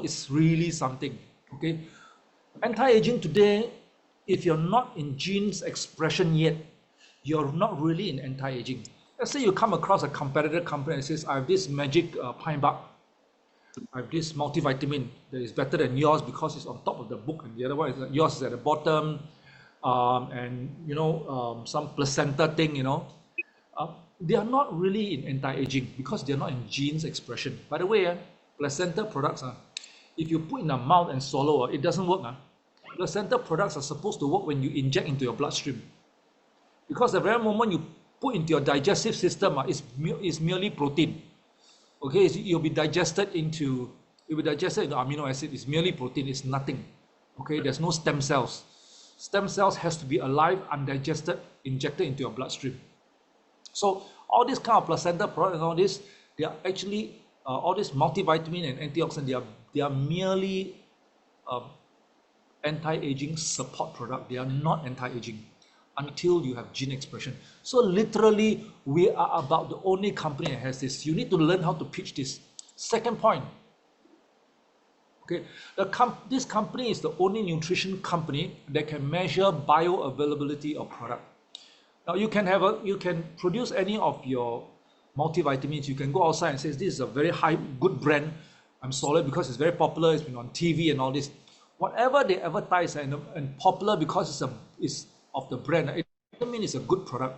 is really something. Okay, anti-aging today, if you're not in genes expression yet, you're not really in anti-aging. Let's say you come across a competitor company and says, I have this magic pine bark, I have this multivitamin that is better than yours because it's on top of the book, and the other one is yours is at the bottom, and some placenta thing, they are not really in anti-aging because they're not in genes expression. By the way, placenta products, if you put in a mouth and swallow, it doesn't work. Placenta products are supposed to work when you inject into your bloodstream, because the very moment you put into your digestive system, it's merely protein. Okay, you'll be digested into amino acid. It's merely protein. It's nothing. Okay, there's no stem cells. Stem cells has to be alive, undigested, injected into your bloodstream. So all these kind of placenta products and all this, they are actually all this multivitamin and antioxidant. They are merely anti-aging support product. They are not anti-aging until you have gene expression. So literally, we are about the only company that has this. You need to learn how to pitch this. Second point. Okay, this company is the only nutrition company that can measure bioavailability of product. Now you can produce any of your multivitamins. You can go outside and say this is a very good brand. I'm solid because it's very popular. It's been on TV and all this. Whatever they advertise and popular because it's of the brand, it doesn't mean it's a good product,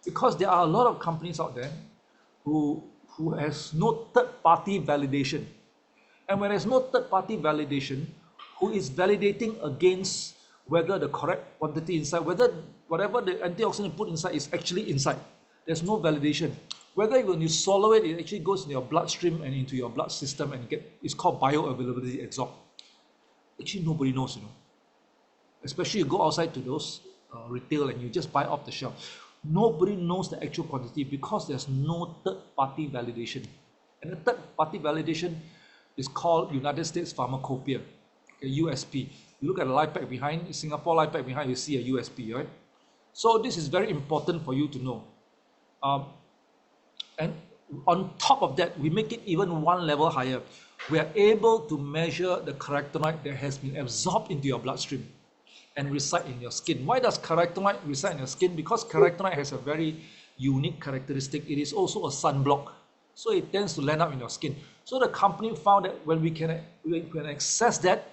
because there are a lot of companies out there who has no third-party validation. And when there's no third-party validation, who is validating against whether the correct quantity inside, whether whatever the antioxidant put inside is actually inside. There's no validation. Whether when you swallow it, it actually goes in your bloodstream and into your blood system and it's called bioavailability absorb. Actually, nobody knows, Especially you go outside to those retail and you just buy off the shelf. Nobody knows the actual quantity because there's no third-party validation. And the third-party validation is called United States Pharmacopoeia, USP. You look at the life pack behind, Singapore life pack behind, you see a USP, right? So this is very important for you to know. And on top of that, we make it even one level higher. We are able to measure the carotenoid that has been absorbed into your bloodstream and reside in your skin. Why does carotenoid reside in your skin? Because carotenoid has a very unique characteristic. It is also a sunblock, so it tends to land up in your skin. So the company found that when we can access that,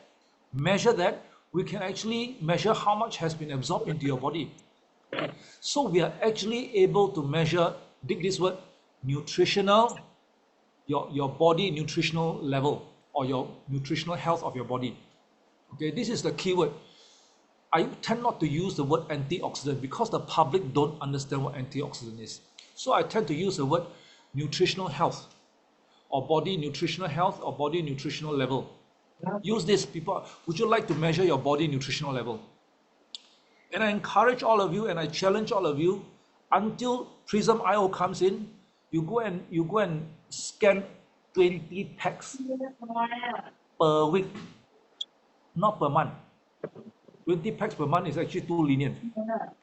measure that, we can actually measure how much has been absorbed into your body. Okay. So we are actually able to measure, dig this word, nutritional, your body nutritional level, or your nutritional health of your body. Okay, this is the keyword. I tend not to use the word antioxidant because the public don't understand what antioxidant is. So I tend to use the word nutritional health, or body nutritional health, or body nutritional level. Use this, people. Would you like to measure your body nutritional level? And I encourage all of you and I challenge all of you, until Prism IO comes in, you go and scan 20 packs per week, not per month. 20 packs per month is actually too lenient.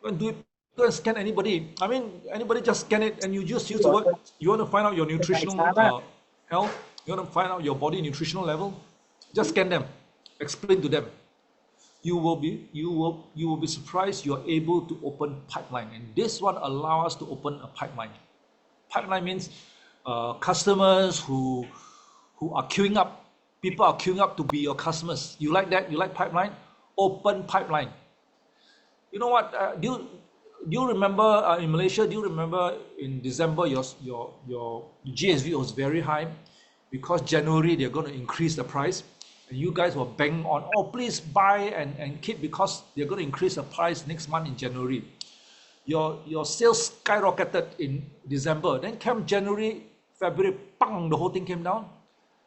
Go and do it. Go and scan anybody. I mean, anybody just scan it and you just use the word. You want to find out your nutritional health? You want to find out your body nutritional level? Just scan them. Explain to them. You will be surprised you are able to open pipeline, and this one allows us to open a pipeline. Pipeline means customers who are queuing up. People are queuing up to be your customers. You like that? You like pipeline? Open pipeline. You know what? Do you remember in Malaysia? Do you remember in December your GSV was very high because January they're going to increase the price, and you guys were banging on, oh please buy and keep because they're going to increase the price next month in January. Your sales skyrocketed in December. Then came January, February, bang, the whole thing came down.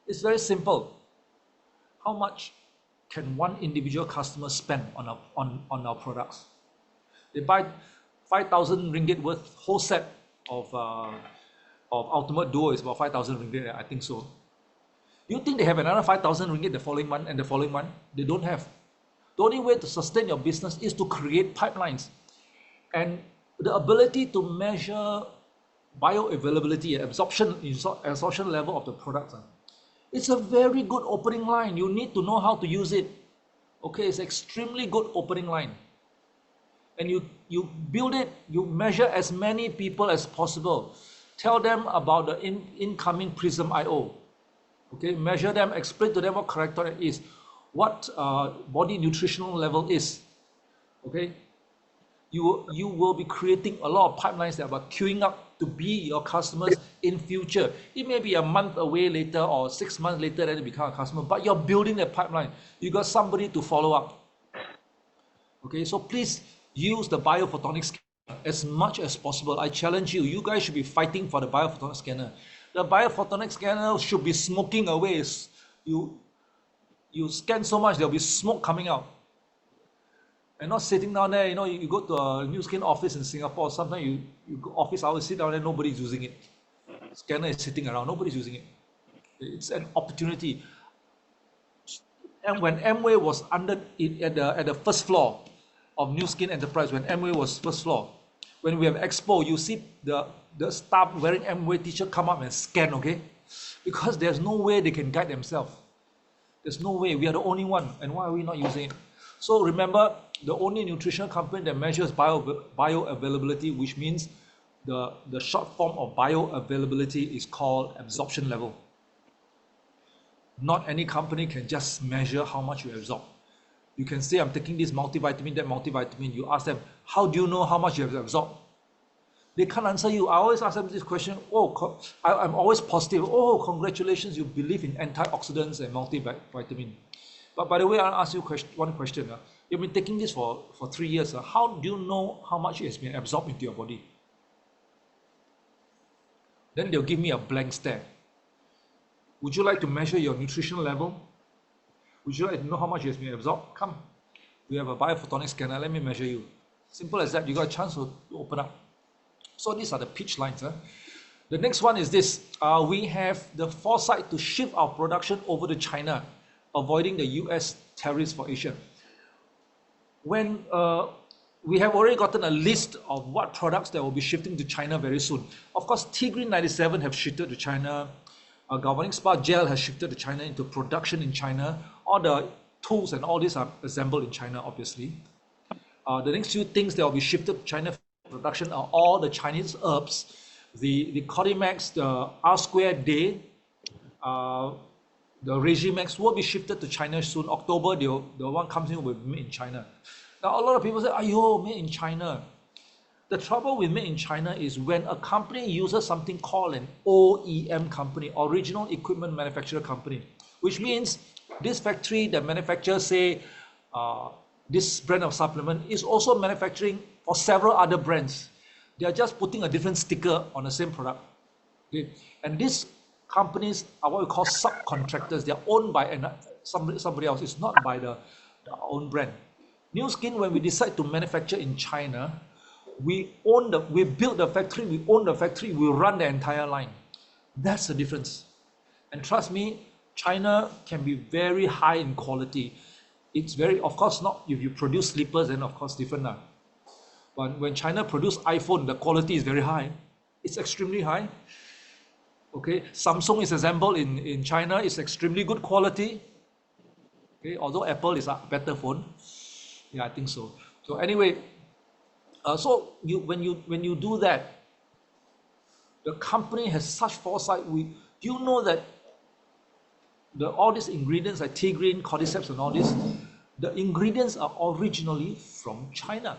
It's very simple. How much can one individual customer spend on our products? They buy 5,000 ringgit worth, whole set of Ultimate Duo is about 5,000 ringgit, I think so. You think they have another 5,000 ringgit the following month and the following month? They don't have. The only way to sustain your business is to create pipelines. And the ability to measure bioavailability, absorption level of the products It's a very good opening line. You need to know how to use it. Okay, it's extremely good opening line. And you build it, you measure as many people as possible. Tell them about the incoming Prism IO. Okay, measure them, explain to them what character it is, what body nutritional level is. Okay, you will be creating a lot of pipelines that are queuing up to be your customers in future. It may be a month away later or 6 months later that you become a customer, but you're building a pipeline. You got somebody to follow up. Okay, so please use the biophotonic scanner as much as possible. I challenge you. You guys should be fighting for the biophotonic scanner. The biophotonic scanner should be smoking away. You scan so much, there'll be smoke coming out. And not sitting down there, you go to a new skin office in Singapore, sometimes you go office hours, sit down there, nobody's using it. Scanner is sitting around, nobody's using it. It's an opportunity. And when Amway was under it at the first floor of New Skin Enterprise, when Amway was first floor, when we have expo, you see the staff wearing Amway t-shirt come up and scan, okay? Because there's no way they can guide themselves. There's no way. We are the only one. And why are we not using it? So remember, the only nutritional company that measures bioavailability, which means the short form of bioavailability is called absorption level. Not any company can just measure how much you absorb. You can say, I'm taking this multivitamin, that multivitamin. You ask them, how do you know how much you have absorbed? They can't answer you. I always ask them this question. Oh, I'm always positive. Oh, congratulations, you believe in antioxidants and multivitamin. But by the way, I'll ask you one question. You've been taking this for 3 years. How do you know how much it has been absorbed into your body? Then they'll give me a blank stare. Would you like to measure your nutritional level? Would you like to know how much it has been absorbed? Come, we have a biophotonic scanner. Let me measure you. Simple as that. You got a chance to open up. So these are the pitch lines. The next one is this. We have the foresight to shift our production over to China, avoiding the US tariffs for Asia. When we have already gotten a list of what products that will be shifting to China very soon. Of course, T-Green97 have shifted to China. Galvanic Spa Gel has shifted to China into production in China. All the tools and all these are assembled in China, obviously. The next few things that will be shifted to China for production are all the Chinese herbs, the Codimax, the R2 Day, the Regimax will be shifted to China soon. October, the one comes in will be made in China. Now, a lot of people say, "Ayo, made in China." The trouble with made in China is when a company uses something called an OEM company, original equipment manufacturer company, which means this factory that manufactures, say, this brand of supplement is also manufacturing for several other brands. They are just putting a different sticker on the same product. Okay? And these companies are what we call subcontractors. They are owned by somebody else. It's not by the own brand. New Skin, when we decide to manufacture in China, we build the factory, we own the factory, we run the entire line. That's the difference. And trust me, China can be very high in quality. It's very, of course, not if you produce slippers, then of course different. But when China produce iPhone, the quality is very high. It's extremely high. Okay, Samsung is assembled in China. It's extremely good quality. Okay, although Apple is a better phone. Yeah, I think so. So anyway, so when you do that, the company has such foresight. You know that all these ingredients like T-Green, Cordyceps and all this, the ingredients are originally from China.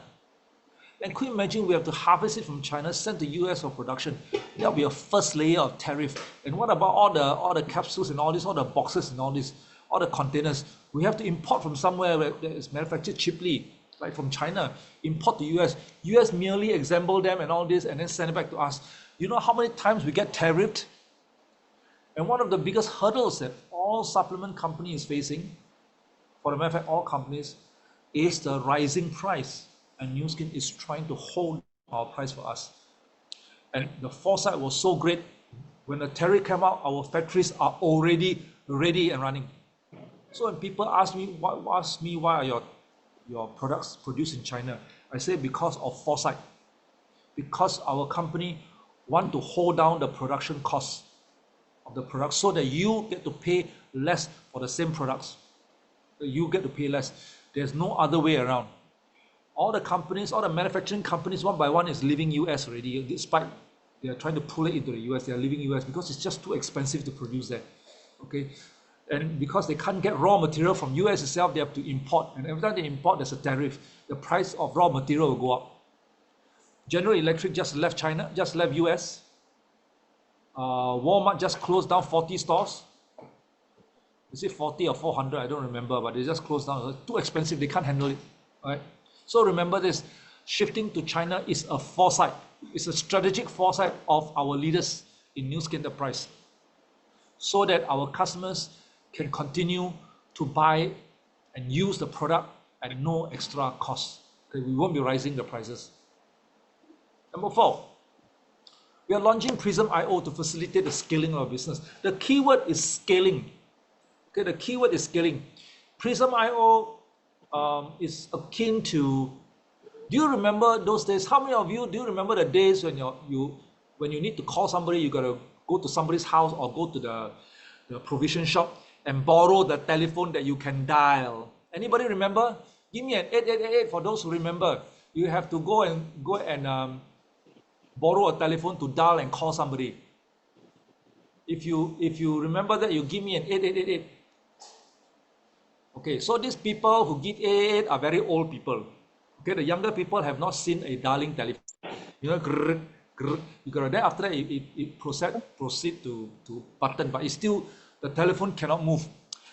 And could you imagine we have to harvest it from China, send to US for production? That will be a first layer of tariff. And what about all the capsules and all this, all the boxes and all this, all the containers? We have to import from somewhere where that is manufactured cheaply, like from China, import to US. US merely assemble them and all this and then send it back to us. You know how many times we get tariffed? And one of the biggest hurdles that all supplement companies facing, for the matter of fact, all companies, is the rising price. And New Skin is trying to hold our price for us. And the foresight was so great. When the tariff came out, our factories are already ready and running. So when people ask me why are your products produced in China, I say because of foresight. Because our company want to hold down the production costs of the product so that you get to pay less for the same products. You get to pay less. There's no other way around. All the companies, all the manufacturing companies, one by one is leaving US already. Despite they are trying to pull it into the US, they are leaving US because it's just too expensive to produce there. Okay, and because they can't get raw material from US itself, they have to import. And every time they import, there's a tariff. The price of raw material will go up. General Electric just left China, just left US. Walmart just closed down 40 stores. Is it 40 or 400? I don't remember, but they just closed down. It's too expensive. They can't handle it. Right? So remember this, shifting to China is a foresight. It's a strategic foresight of our leaders in Nu Skin Enterprise so that our customers can continue to buy and use the product at no extra cost. Okay, we won't be raising the prices. Number 4, we are launching Prism.io to facilitate the scaling of our business. The keyword is scaling. Okay, the keyword is scaling. Prism.io is akin to, do you remember those days? How many of you, do you remember the days when when you need to call somebody, you got to go to somebody's house or go to the provision shop and borrow the telephone that you can dial? Anybody remember? Give me an 8888 for those who remember. You have to go and borrow a telephone to dial and call somebody. If you remember that, you give me an 8888. Okay, so these people who give 8888 are very old people. Okay, the younger people have not seen a dialing telephone. You know, grrr, grrr, you got then after that it proceed to button, but it's still, the telephone cannot move.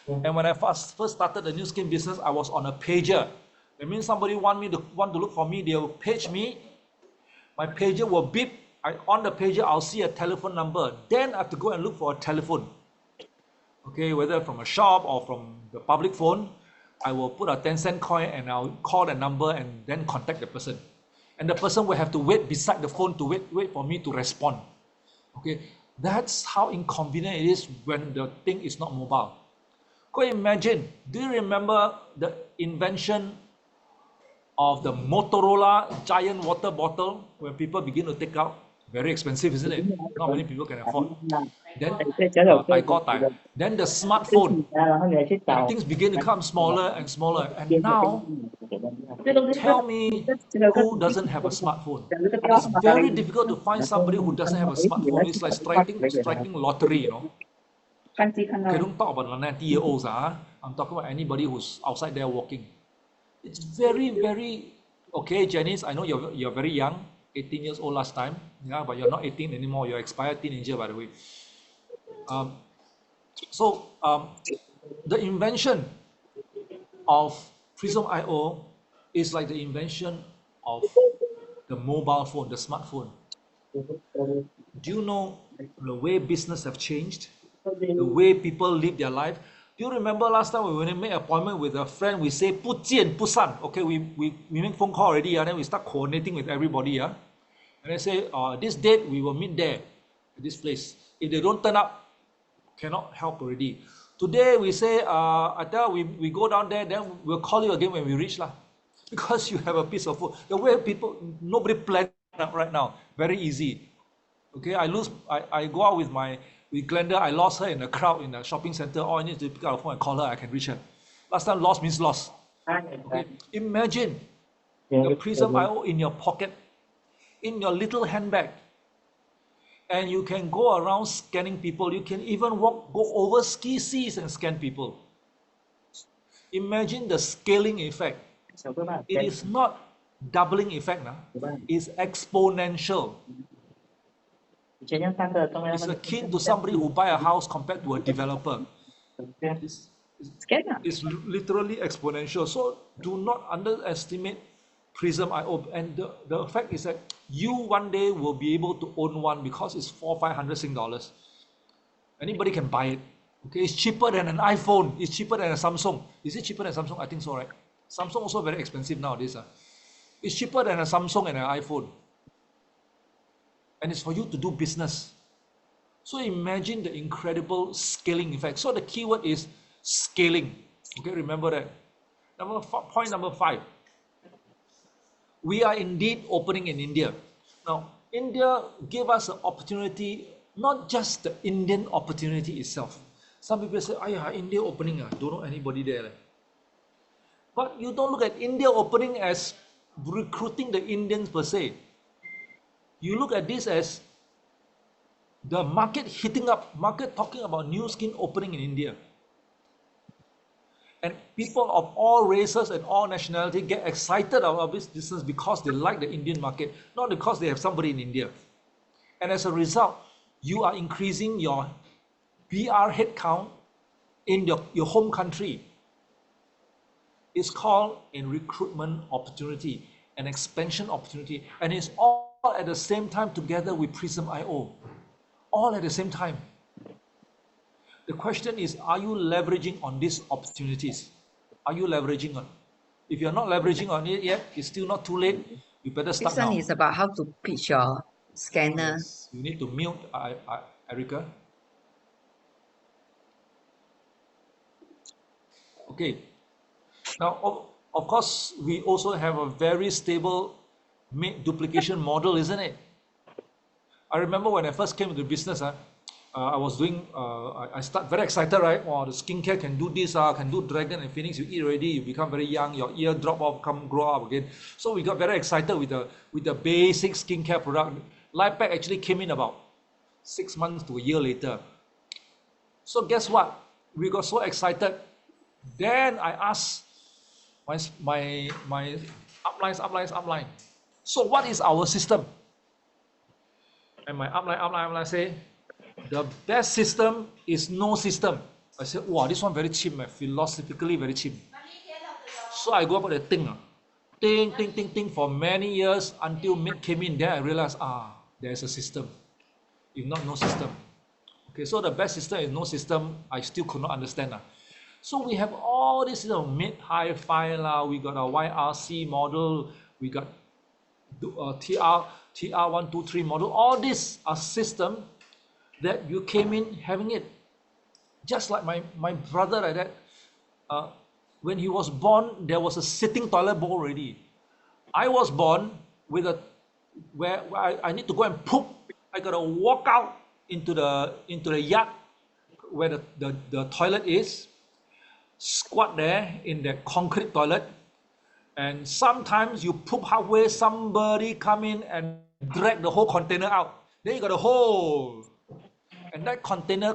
And when I first started the Nu Skin business, I was on a pager. That means somebody want to look for me, they'll page me. My pager will beep. On the pager, I'll see a telephone number. Then I have to go and look for a telephone. Okay, whether from a shop or from the public phone, I will put a 10-cent coin and I'll call the number and then contact the person. And the person will have to wait beside the phone to wait for me to respond. Okay, that's how inconvenient it is when the thing is not mobile. Go imagine, do you remember the invention of the Motorola giant water bottle when people begin to take out? Very expensive, isn't it? Not many people can afford. Then then the smartphone, and things begin to become smaller and smaller. And now, tell me who doesn't have a smartphone? It's very difficult to find somebody who doesn't have a smartphone. It's like striking lottery, you know. Okay, don't talk about the 90-year-olds. I'm talking about anybody who's outside there walking. It's very, very, okay, Janice, I know you're very young, 18 years old last time, yeah, but you're not 18 anymore. You're expired teenager, by the way. The invention of Prism.io is like the invention of the mobile phone, the smartphone. Do you know the way business have changed? The way people live their life? Do you remember last time when we made an appointment with a friend, we say 不见不散. Okay, we make phone call already, then we start coordinating with everybody. And they say, this date we will meet there, at this place. If they don't turn up, cannot help already. Today we say, I tell we go down there, then we'll call you again when we reach lah. Because you have a piece of food. The way people, nobody plan right now, very easy. Okay, I go out with Glenda, I lost her in the crowd in the shopping center. All I need to pick up the phone and call her, I can reach her. Last time lost means lost. Okay. Imagine the Prism.io in your pocket, in your little handbag. And you can go around scanning people. You can even go over ski seas and scan people. Imagine the scaling effect. It is not doubling effect, it's exponential. It's akin to somebody who buy a house compared to a developer. It's literally exponential. So do not underestimate Prism.io. And the fact is that you one day will be able to own one because it's 400-500 Sing dollars. Anybody can buy it. Okay, it's cheaper than an iPhone. It's cheaper than a Samsung. Is it cheaper than Samsung? I think so, right? Samsung also very expensive nowadays. It's cheaper than a Samsung and an iPhone. And it's for you to do business. So imagine the incredible scaling effect. So the keyword is scaling. Okay, remember that. Point number 5. We are indeed opening in India. Now, India gave us an opportunity not just the Indian opportunity itself. Some people say, India opening, don't know anybody there. But you don't look at India opening as recruiting the Indians per se. You look at this as the market heating up, market talking about new skin opening in India. And people of all races and all nationality get excited about this business because they like the Indian market, not because they have somebody in India. And as a result, you are increasing your BR headcount in your home country. It's called a recruitment opportunity, an expansion opportunity, and it's all at the same time together with Prism.io. All at the same time. The question is, are you leveraging on these opportunities? Are you leveraging on? If you're not leveraging on it yet, it's still not too late. You better start now. This one is about how to pitch your scanner. Yes, you need to mute Erica. Okay. Now, of course, we also have a very stable duplication model, isn't it? I remember when I first came into business, I was doing, I start very excited, right? Wow, the skincare can do this, can do dragon and phoenix. You eat already, you become very young, your ear drop off, come grow up again. So we got very excited with the basic skincare product. Life Pack actually came in about 6 months to a year later. So guess what? We got so excited. Then I asked my upline. So what is our system? And my upline say, the best system is no system. I said, wow, this one very cheap, philosophically very cheap. So I go about the thing for many years until Mid came in. Then I realized, there's a system. If not, no system. Okay, so the best system is no system. I still could not understand. So we have all this Mid Hi-Fi, we got a YRC model, we got TR123 model. All these are systems that you came in having it. Just like my brother like that. When he was born, there was a sitting toilet bowl already. I was born with where I need to go and poop. I gotta walk out into the yard where the toilet is, squat there in the concrete toilet, and sometimes you poop halfway, somebody come in and drag the whole container out. Then you got a hole. And that container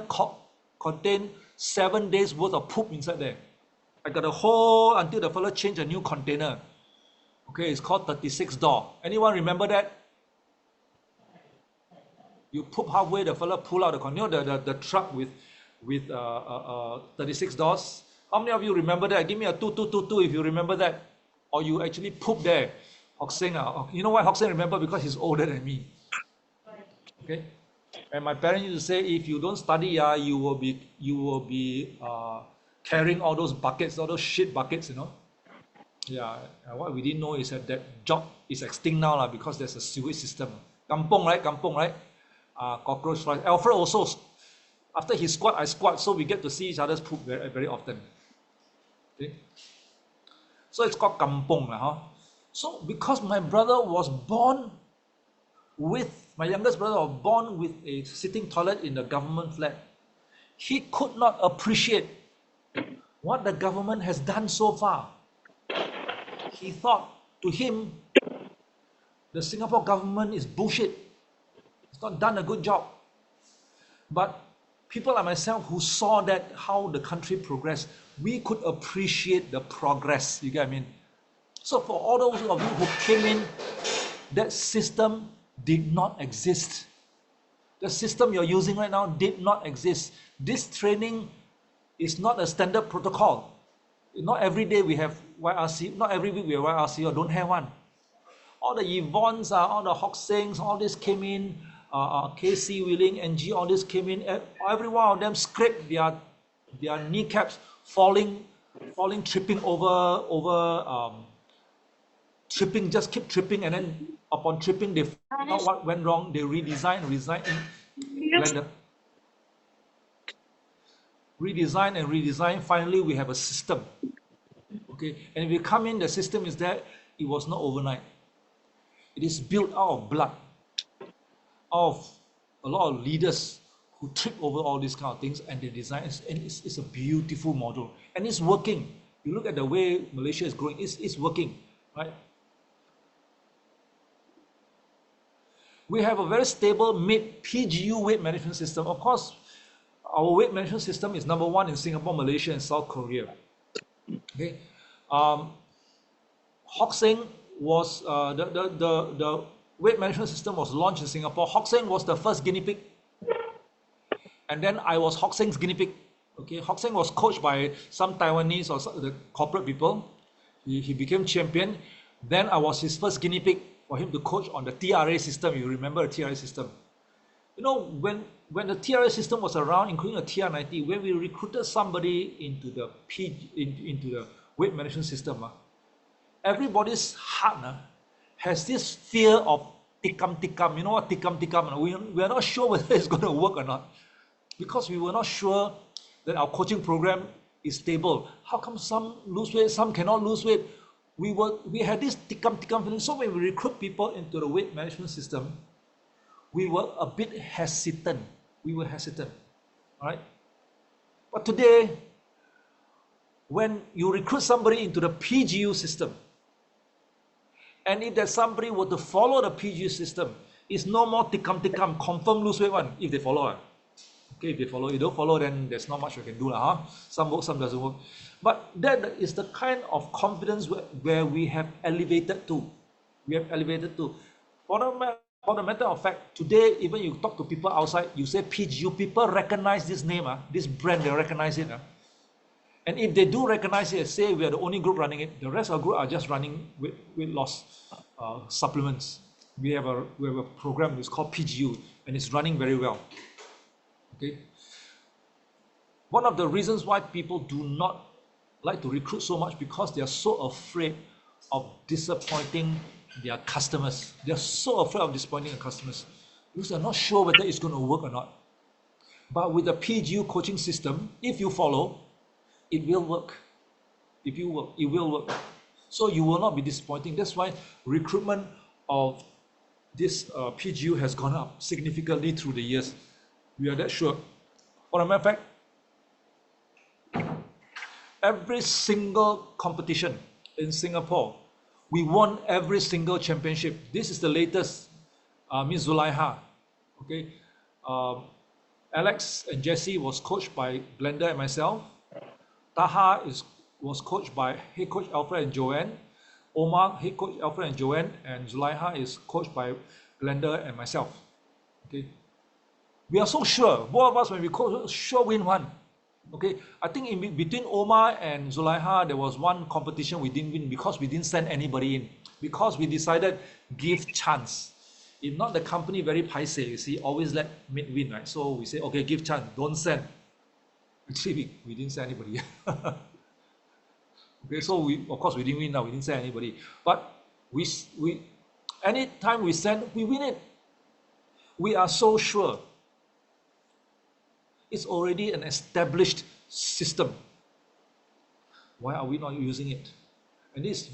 contained 7 days worth of poop inside there. I got a hole until the fellow changed a new container. Okay, it's called 36 door. Anyone remember that? You poop halfway, the fellow pull out the container, the truck with 36 doors. How many of you remember that? Give me a 2222 if you remember that. Or you actually poop there. Hock Seng, you know why Hock Seng remember? Because he's older than me. Okay. And my parents used to say, if you don't study, you will be carrying all those buckets, all those shit buckets, Yeah, what we didn't know is that job is extinct now because there's a sewage system. Kampong, right? Cockroach flies. Alfred also, after he squat, I squat, so we get to see each other's poop very, very often. Okay? So it's called kampong. So because my brother was born my youngest brother was born with a sitting toilet in the government flat, he could not appreciate what the government has done so far. He thought, to him, the Singapore government is bullshit. It's not done a good job. But people like myself who saw that, how the country progressed, we could appreciate the progress. You get what I mean? So for all those of you who came in, that system did not exist. The system you're using right now did not exist. This training is not a standard protocol. Not every day we have YRC, not every week we have YRC or don't have one. All the Yvonnes, all the Hock Sengs, all this came in, KC, Willing, NG, all this came in. Every one of them scraped their kneecaps, falling, tripping over, tripping, just keep tripping, and then upon tripping, they found out what went wrong. They redesign, redesign. Finally, we have a system. Okay, and if you come in, the system is there. It was not overnight. It is built out of blood, of a lot of leaders who trip over all these kind of things, and they design, and it's a beautiful model, and it's working. You look at the way Malaysia is growing, it's working, right? We have a very stable PGU weight management system. Of course, our weight management system is number one in Singapore, Malaysia, and South Korea. Okay, Hock Seng was the weight management system was launched in Singapore. Hock Seng was the first guinea pig, and then I was Hock Seng's guinea pig. Okay, Hock Seng was coached by some Taiwanese or the corporate people. He became champion. Then I was his first guinea pig for him to coach on the TRA system. You remember the TRA system? You know, when the TRA system was around, including the TR90, when we recruited somebody into the into the weight management system, everybody's heart has this fear of tikam. You know what tikam? We are not sure whether it's going to work or not, because we were not sure that our coaching program is stable. How come some lose weight, some cannot lose weight? We had this tikam feeling. So when we recruit people into the weight management system, we were a bit hesitant. All right? But today, when you recruit somebody into the PGU system, and if that somebody were to follow the PGU system, it's no more tikam, confirm lose weight one, if they follow. Okay, if they follow, you don't follow, then there's not much you can do. Some work, some doesn't work. But that is the kind of confidence where we have elevated to. For the matter of fact, today, even you talk to people outside, you say PGU, people recognize this name, this brand, they recognize it. And if they do recognize it, say we are the only group running it, the rest of the group are just running weight loss supplements. We have a program that's called PGU, and it's running very well. Okay. One of the reasons why people do not like to recruit so much, because they are so afraid of disappointing their customers. They are so afraid of disappointing their customers because they're not sure whether it's going to work or not. But with the PGU coaching system, if you follow, it will work. If you work, it will work. So you will not be disappointing. That's why recruitment of this PGU has gone up significantly through the years. We are that sure. For a matter of fact, every single competition in Singapore, we won every single championship. This is the latest, Miss Zulaiha. Okay, Alex and Jesse was coached by Glenda and myself. Taha was coached by head coach Alfred and Joanne. Omar, head coach Alfred and Joanne, and Zulaiha is coached by Glenda and myself. Okay, we are so sure, both of us, when we coach, sure win one. Okay, I think in between Omar and Zulaiha, there was one competition we didn't win because we didn't send anybody in, because we decided give chance. If not, the company very paise, you see, always let mid win, right? So we say, okay, give chance, don't send. Actually, we didn't send anybody. Okay, so of course we didn't win now, we didn't send anybody. But we anytime we send, we win it. We are so sure. It's already an established system. Why are we not using it? And this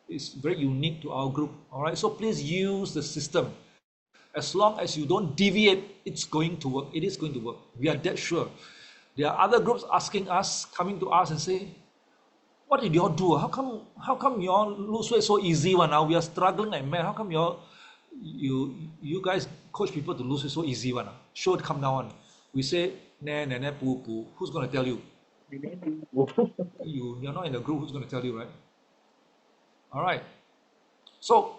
is very unique to our group. All right, so please use the system. As long as you don't deviate, it's going to work. It is going to work. We are that sure. There are other groups asking us, coming to us and say, what did y'all do? How come y'all lose weight so easy one? Now we are struggling like mad. How come you guys coach people to lose weight so easy one? Sure, come down. We say, nah, poo. Who's going to tell you? You're not in the group. Who's going to tell you, right? All right. So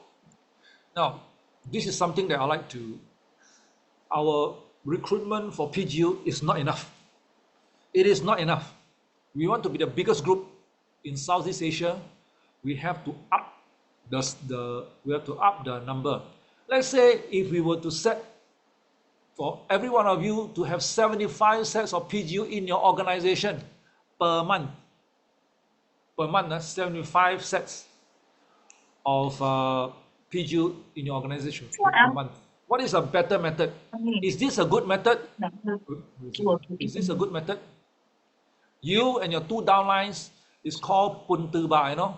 now, this is something that I like to. Our recruitment for PGU is not enough. It is not enough. We want to be the biggest group in Southeast Asia. We have to up the number. Let's say if we were to set for every one of you to have 75 sets of PGU in your organization per month. 75 sets of PGU in your organization per month. What is a better method? Is this a good method? Is this a good method? You and your two downlines is called puntuba, you know.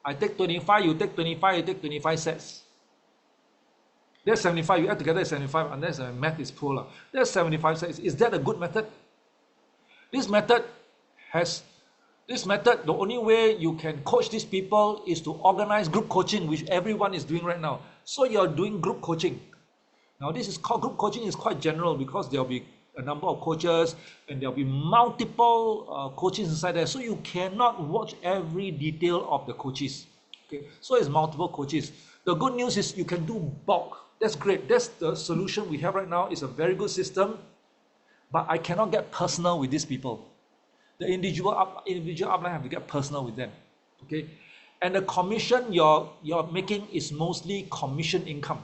I take 25, you take 25, you take 25 sets. There's 75, you add together is 75, unless math is poor. There's 75 sets. Is that a good method? This method, the only way you can coach these people is to organize group coaching, which everyone is doing right now. So you're doing group coaching. Now this is called group coaching, is quite general because there'll be a number of coaches and there'll be multiple coaches inside there. So you cannot watch every detail of the coaches. Okay, so it's multiple coaches. The good news is you can do bulk. That's great. That's the solution we have right now. It's a very good system, but I cannot get personal with these people. The individual upline have to get personal with them. Okay, and the commission you're making is mostly commission income.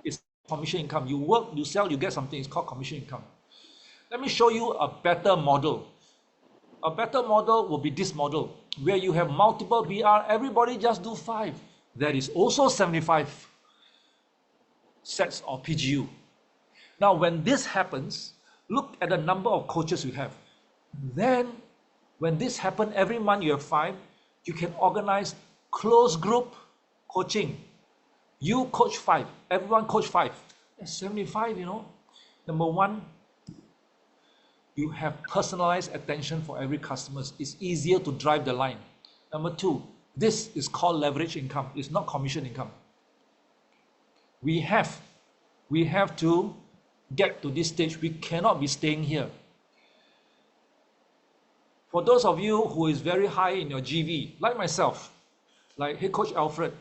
It's commission income. You work, you sell, you get something. It's called commission income. Let me show you a better model. A better model will be this model, where you have multiple BR. Everybody just do 5. That is also 75 sets of PGU. Now, when this happens, look at the number of coaches you have. Then, when this happens, every month you have 5, you can organize closed group coaching. You coach 5, everyone coach 5. That's 75, you know. Number 1, you have personalized attention for every customer. It's easier to drive the line. Number 2, this is called leverage income. It's not commission income. We have to get to this stage. We cannot be staying here. For those of you who is very high in your GV, like myself, like hey Coach Alfred,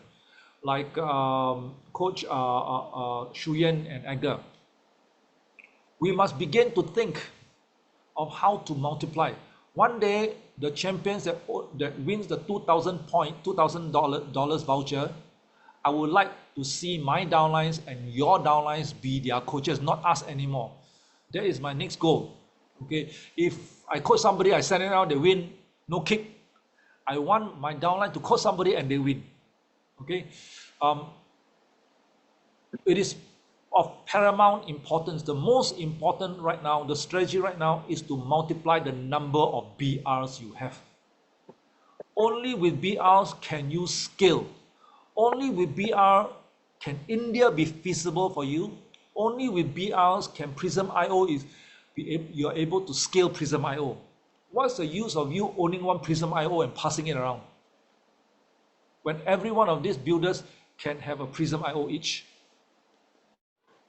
like Coach Shuyen and Edgar, we must begin to think of how to multiply. One day, the champions that wins the $2,000 voucher, I would like to see my downlines and your downlines be their coaches, not us anymore. That is my next goal. Okay, if I coach somebody, I send it out, they win, no kick. I want my downline to coach somebody and they win. Okay, it is of paramount importance. The most important right now, the strategy right now is to multiply the number of BRs you have. Only with BRs can you scale. Only with BR can India be feasible for you. Only with BRs can Prism.io you're able to scale Prism.io. What's the use of you owning one Prism.io and passing it around, when every one of these builders can have a Prism.io each,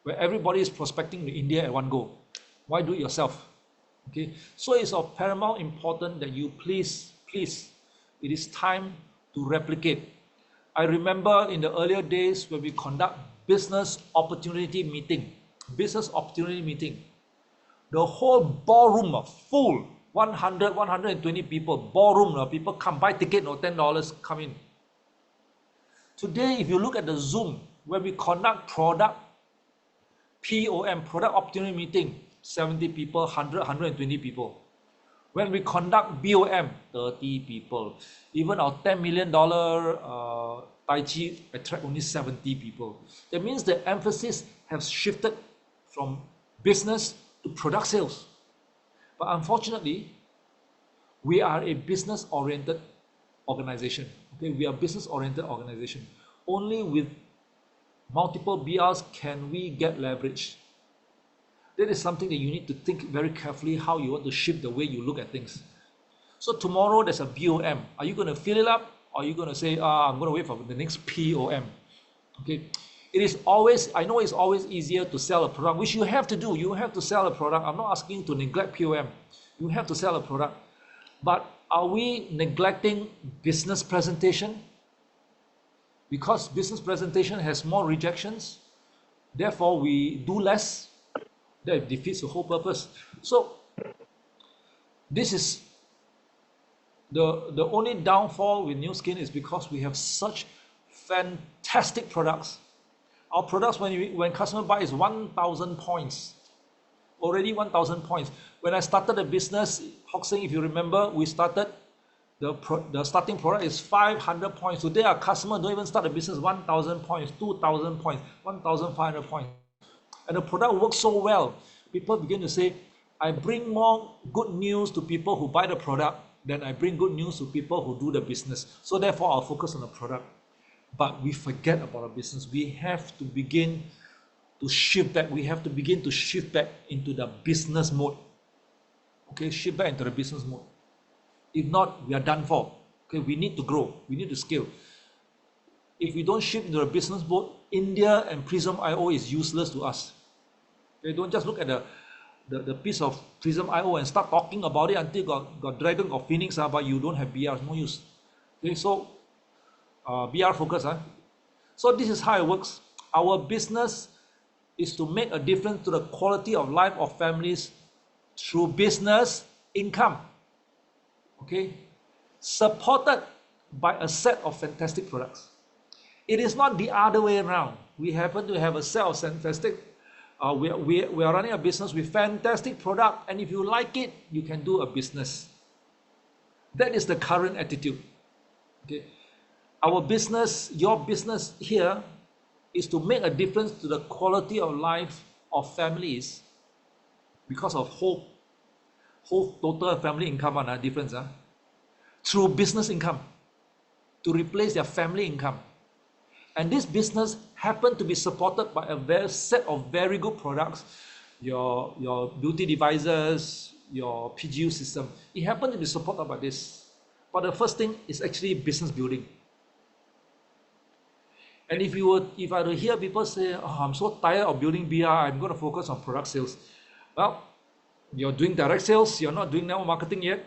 where everybody is prospecting to India at one go? Why do it yourself? Okay, so it's of paramount importance that you please, it is time to replicate. I remember in the earlier days when we conduct business opportunity meeting, the whole ballroom are full, 100, 120 people, ballroom, people come buy ticket, no $10, come in. Today, if you look at the Zoom, when we conduct product POM, product opportunity meeting, 70 people, 100, 120 people. When we conduct BOM, 30 people. Even our $10 million Tai Chi attract only 70 people. That means the emphasis has shifted from business to product sales. But unfortunately, we are a business-oriented organization. Okay, we are a business-oriented organization. Only with multiple BRs can we get leverage. That is something that you need to think very carefully how you want to shift the way you look at things. So tomorrow there's a BOM. Are you going to fill it up, or are you going to say, I'm going to wait for the next POM? Okay. It is always, I know it's always easier to sell a product, which you have to do. You have to sell a product. I'm not asking you to neglect POM. You have to sell a product. But are we neglecting business presentation? Because business presentation has more rejections, therefore we do less. That defeats the whole purpose. So this is the only downfall with New Skin, is because we have such fantastic products. Our products, when customer buy, is 1,000 points. Already 1,000 points. When I started the business, Hoxing, if you remember, we started the starting product is 500 points. Today our customers don't even start the business 1,000 points, 2,000 points, 1,500 points. And the product works so well. People begin to say, I bring more good news to people who buy the product than I bring good news to people who do the business. So therefore I'll focus on the product. But we forget about our business. We have to begin to shift back. We have to begin to shift back into the business mode. Okay, shift back into the business mode. If not, we are done for. Okay, we need to grow. We need to scale. If we don't shift into the business mode, India and Prism.io is useless to us. Okay, don't just look at the piece of Prism.io and start talking about it until got Dragon or Phoenix, but you don't have BR, no use. Okay, so BR focus. So this is how it works. Our business is to make a difference to the quality of life of families through business income. Okay, supported by a set of fantastic products. It is not the other way around. We happen to have a set of fantastic. We are running a business with fantastic product, and if you like it, you can do a business. That is the current attitude. Okay, our business, your business here, is to make a difference to the quality of life of families because of whole total family income on a difference through business income to replace their family income. And this business happened to be supported by a set of very good products, your beauty devices, your PGU system. It happened to be supported by this. But the first thing is actually business building. And if I were to hear people say, oh, I'm so tired of building BR, I'm going to focus on product sales. Well, you're doing direct sales, you're not doing network marketing yet.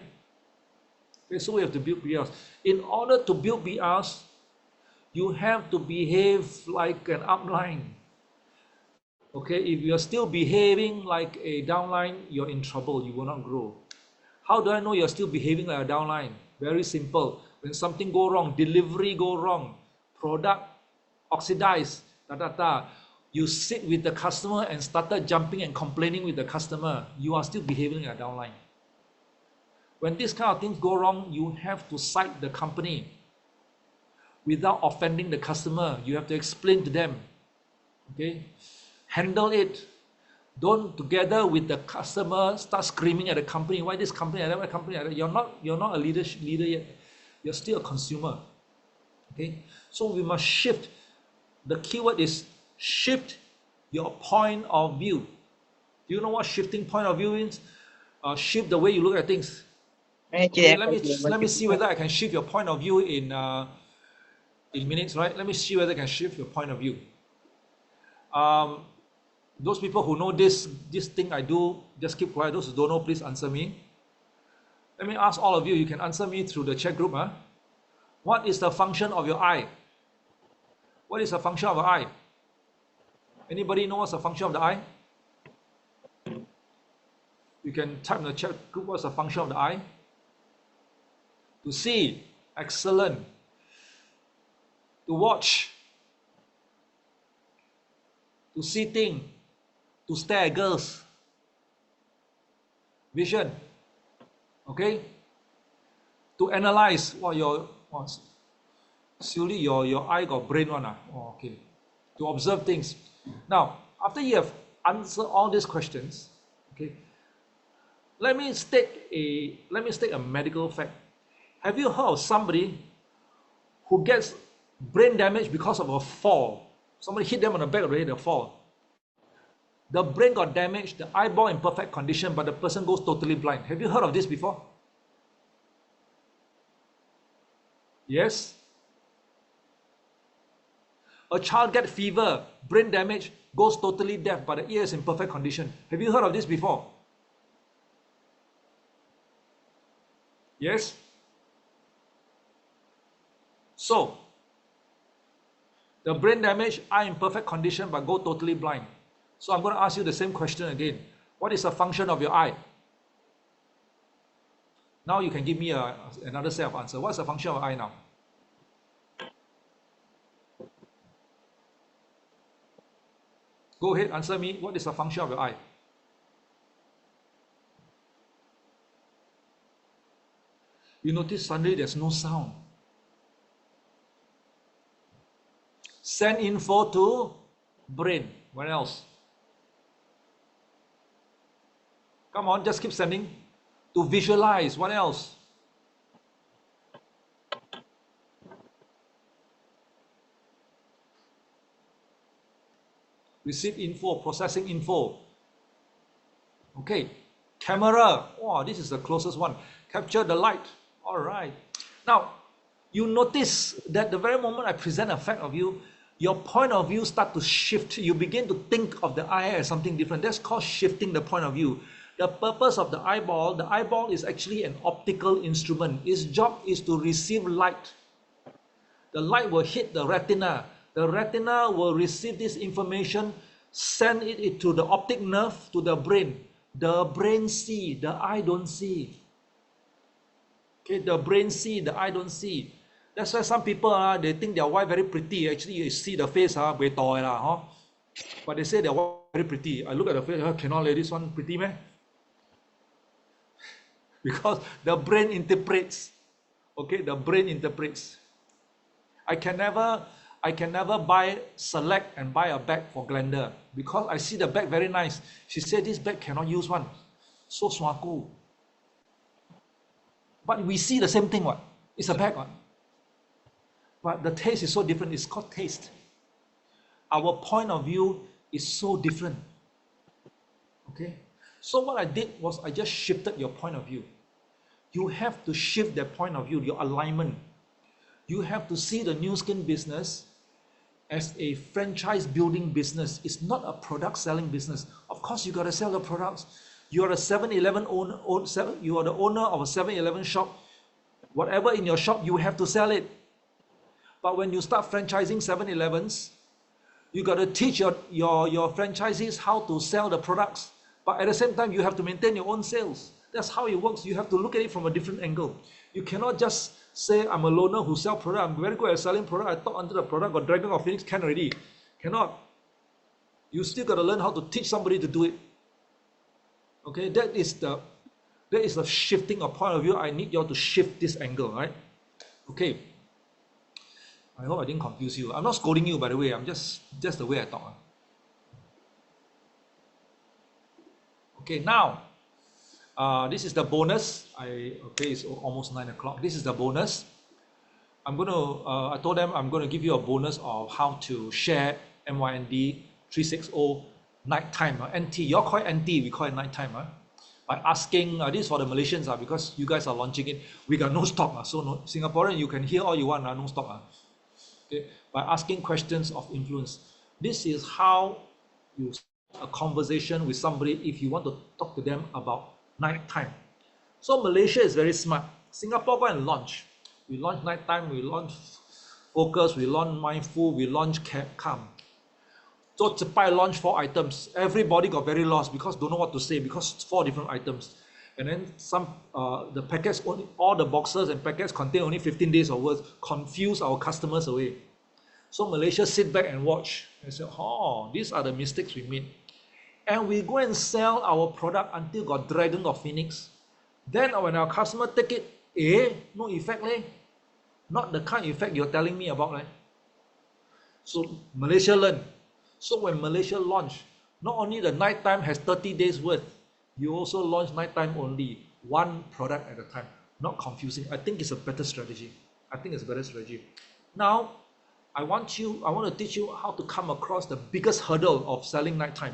Okay, so we have to build BRs. In order to build BRs, you have to behave like an upline. Okay, if you're still behaving like a downline, you're in trouble, you will not grow. How do I know you're still behaving like a downline? Very simple. When something go wrong, delivery go wrong, product oxidize, you sit with the customer and started jumping and complaining with the customer, you are still behaving like a downline. When these kind of things go wrong, you have to cite the company without offending the customer. You have to explain to them. Okay, handle it. Don't together with the customer start screaming at the company. Why this company like that? Why company like that? You're not a leader yet. You're still a consumer. Okay, so we must shift. The keyword is shift your point of view. Do you know what shifting point of view means? Shift the way you look at things. Okay, let me see whether I can shift your point of view in minutes, right? Let me see whether I can shift your point of view. Those people who know this thing I do, just keep quiet. Those who don't know, please answer me. Let me ask all of you. You can answer me through the chat group. What is the function of your eye? What is the function of the eye? Anybody know what's the function of the eye? You can type in the chat group what's the function of the eye. To see, excellent. To watch, to see things, to stare at girls. Vision, okay? To analyze what Silly, your eye got brain one. Oh, okay. To observe things. Now, after you have answered all these questions, okay, let me state a medical fact. Have you heard of somebody who gets brain damage because of a fall? Somebody hit them on the back of the head, they fall. The brain got damaged, the eyeball in perfect condition, but the person goes totally blind. Have you heard of this before? Yes? A child gets fever, brain damage, goes totally deaf, but the ear is in perfect condition. Have you heard of this before? Yes? So, the brain damage, eye in perfect condition, but go totally blind. So I'm going to ask you the same question again. What is the function of your eye? Now you can give me another set of answers. What's the function of your eye now? Go ahead, answer me. What is the function of your eye? You notice suddenly there's no sound. Send info to brain. What else? Come on, just keep sending. To visualize. What else? receive info, processing info. Okay, camera, wow, this is the closest one. Capture the light, all right. Now, you notice that the very moment I present a fact of you, your point of view start to shift. You begin to think of the eye as something different. That's called shifting the point of view. The purpose of the eyeball is actually an optical instrument. Its job is to receive light. The light will hit the retina. The retina will receive this information, send it to the optic nerve, to the brain. The brain see, the eye don't see. Okay, the brain see, the eye don't see. That's why some people they think their wife very pretty. Actually, you see the face very tall huh? But they say their wife very pretty. I look at the face, cannot let this one pretty man. Because the brain interprets. Okay, the brain interprets. I can never buy select and buy a bag for Glenda because I see the bag very nice. She said this bag cannot use one. So swaku. But we see the same thing what? It's a bag what? But the taste is so different. It's called taste. Our point of view is so different. Okay? So what I did was I just shifted your point of view. You have to shift that point of view, your alignment. You have to see the new skin business as a franchise building business. It's not a product selling business. Of course, you got to sell the products. You are a 7-Eleven owner, you are the owner of a 7-Eleven shop. Whatever in your shop, you have to sell it. But when you start franchising 7-Elevens, you got to teach your franchisees how to sell the products. But at the same time, you have to maintain your own sales. That's how it works. You have to look at it from a different angle. You cannot just say, I'm a loner who sell product. I'm very good at selling product. I thought under the product got Dragon or Phoenix can already. Cannot. You still got to learn how to teach somebody to do it. Okay, that is the shifting of point of view. I need you all to shift this angle, right? Okay. I hope I didn't confuse you. I'm not scolding you, by the way. I'm just the way I talk. Okay, now, this is the bonus. Okay, it's almost 9 o'clock. This is the bonus. I told them I'm going to give you a bonus of how to share MYND360 nighttime. NT, you all call it NT, we call it nighttime. By asking, this is for the Malaysians, because you guys are launching it. We got no stock, so no, Singaporean, you can hear all you want, no stock. Okay, by asking questions of influence. This is how you start a conversation with somebody if you want to talk to them about nighttime. So Malaysia is very smart. Singapore go and launch. We launch nighttime, we launch focus, we launch mindful, we launch calm. So Cepai launched 4 items. Everybody got very lost because don't know what to say because 4 different items. And then the packets, all the boxes and packets contain only 15 days of work, confuse our customers away. So Malaysia sit back and watch and say, oh, these are the mistakes we made. And we go and sell our product until got Dragon or Phoenix. Then when our customer take it, no effect leh. Not the kind of effect you're telling me about leh. So Malaysia learn. So when Malaysia launch, not only the nighttime has 30 days worth, you also launch nighttime only, 1 product at a time, not confusing. I think it's a better strategy. Now, I want to teach you how to come across the biggest hurdle of selling nighttime.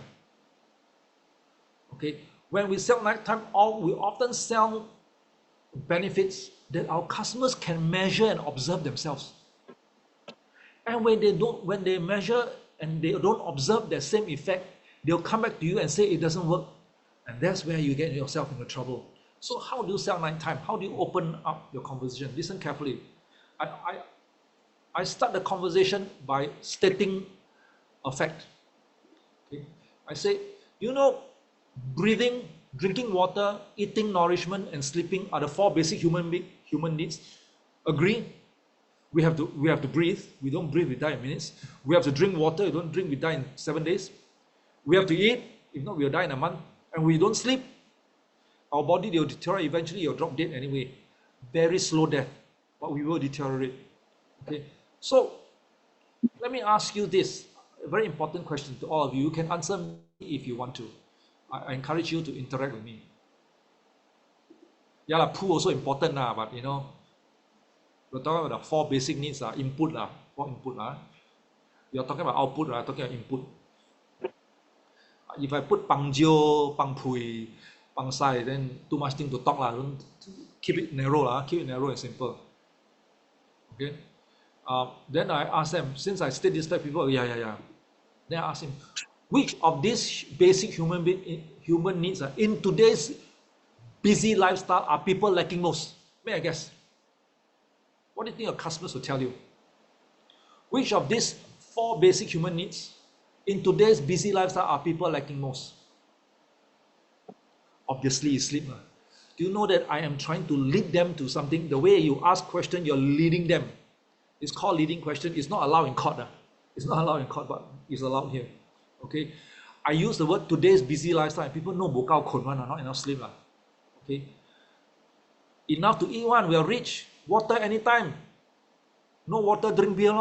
Okay, when we sell nighttime, we often sell benefits that our customers can measure and observe themselves. And when they measure and they don't observe that same effect, they'll come back to you and say it doesn't work. And that's where you get yourself into trouble. So how do you sell nighttime? How do you open up your conversation? Listen carefully. I start the conversation by stating a fact. Okay? I say, breathing, drinking water, eating nourishment, and sleeping are the 4 basic human needs. Agree? We have to breathe. We don't breathe, we die in minutes. We have to drink water. We don't drink, we die in 7 days. We have to eat. If not, we'll die in a month. And we don't sleep. Our body, they'll deteriorate. Eventually, you'll drop dead anyway. Very slow death, but we will deteriorate. Okay. So let me ask you this, a very important question to all of you. You can answer me if you want to. I encourage you to interact with me. Yeah, pool also important, but we're talking about the 4 basic needs, input, 4 input. You're talking about output, talking about input. If I put pang jio, pang pui, pang sai, then too much thing to talk lah. Keep it narrow lah. Keep it narrow and simple. Okay. Then I ask them, since I state this type, people, yeah. Then I ask him, which of these basic human needs in today's busy lifestyle are people lacking most? May I guess? What do you think your customers will tell you? Which of these 4 basic human needs in today's busy lifestyle are people lacking most? Obviously, it's sleep. Do you know that I am trying to lead them to something? The way you ask question, you're leading them. It's called leading question. It's not allowed in court. It's not allowed in court, but it's allowed here. Okay. I use the word today's busy lifestyle. People know bokao kun one, not enough sleep. Okay. Enough to eat one. We are rich. Water anytime. No water, drink beer.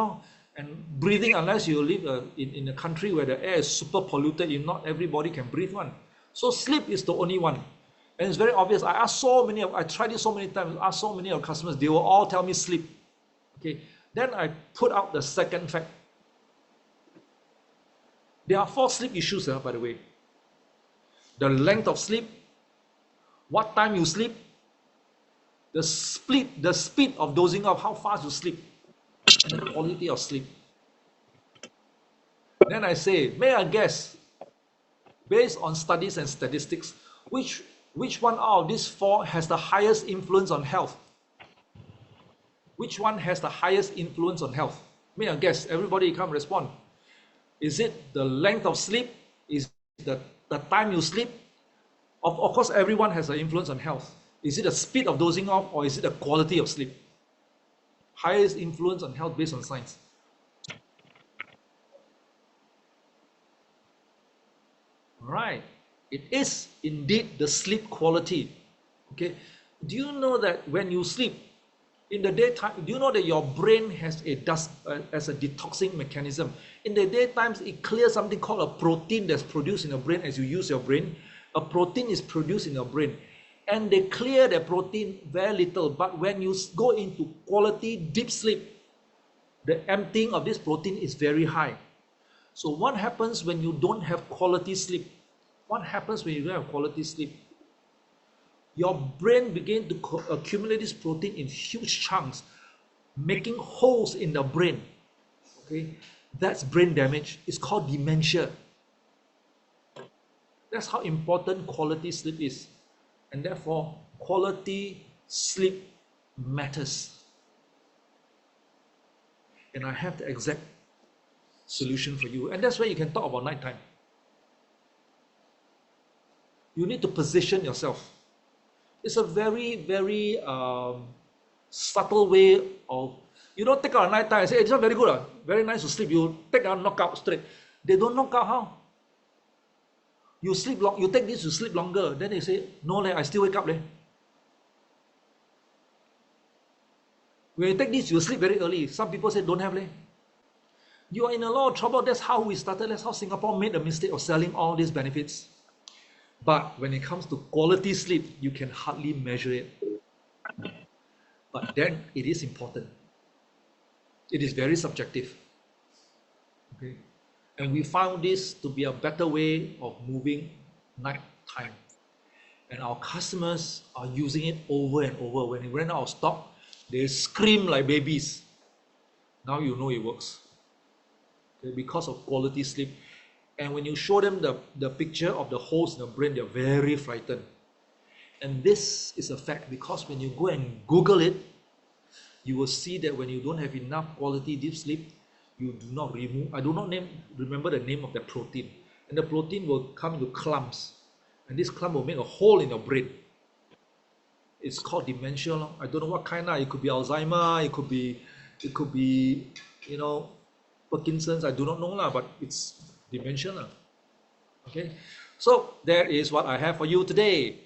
And breathing, unless you live in a country where the air is super polluted, if not everybody can breathe one. So sleep is the only one. And it's very obvious. I tried it so many times, asked so many of customers, they will all tell me sleep. Okay. Then I put out the second fact. There are 4 sleep issues, by the way. The length of sleep, what time you sleep, the speed of dozing off, how fast you sleep, and the quality of sleep. Then I say, may I guess, based on studies and statistics, which one out of these 4 has the highest influence on health? Which one has the highest influence on health? May I guess? Everybody come respond. Is it the length of sleep? Is it the time you sleep? Of course, everyone has an influence on health. Is it the speed of dozing off, or is it the quality of sleep? Highest influence on health based on science. Right. It is indeed the sleep quality. Okay. Do you know that when you sleep in the daytime, do you know that your brain has a detoxing mechanism? In the daytime, it clears something called a protein that's produced in your brain as you use your brain. A protein is produced in your brain, and they clear the protein very little. But when you go into quality deep sleep, the emptying of this protein is very high. So what happens when you don't have quality sleep? What happens when you don't have quality sleep? Your brain begins to accumulate this protein in huge chunks, making holes in the brain. Okay, that's brain damage. It's called dementia. That's how important quality sleep is. And therefore, quality sleep matters. And I have the exact solution for you. And that's where you can talk about nighttime. You need to position yourself. It's a very, very subtle way of, you don't take out a nighttime and say, hey, this is very good, very nice to sleep. You take out, knock out straight. They don't knock out how? You sleep long, you take this to sleep longer. Then they say, no, I still wake up. When you take this, you sleep very early. Some people say, don't have. You are in a lot of trouble. That's how we started. That's how Singapore made the mistake of selling all these benefits. But when it comes to quality sleep, you can hardly measure it. But then it is important. It is very subjective. Okay? And we found this to be a better way of moving night time. And our customers are using it over and over. When it ran out of stock, they scream like babies. Now you know it works. Okay? Because of quality sleep. And when you show them the picture of the holes in the brain, they're very frightened. And this is a fact, because when you go and Google it, you will see that when you don't have enough quality deep sleep, you do not remove, I do not remember the name of the protein. And the protein will come into clumps. And this clump will make a hole in your brain. It's called dementia. I don't know what kind. It could be Alzheimer, it could be, Parkinson's, I do not know, but it's dementia. Okay, so that is what I have for you today.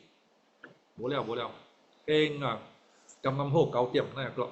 冇了，heng 啊，咁好9點9 o'clock。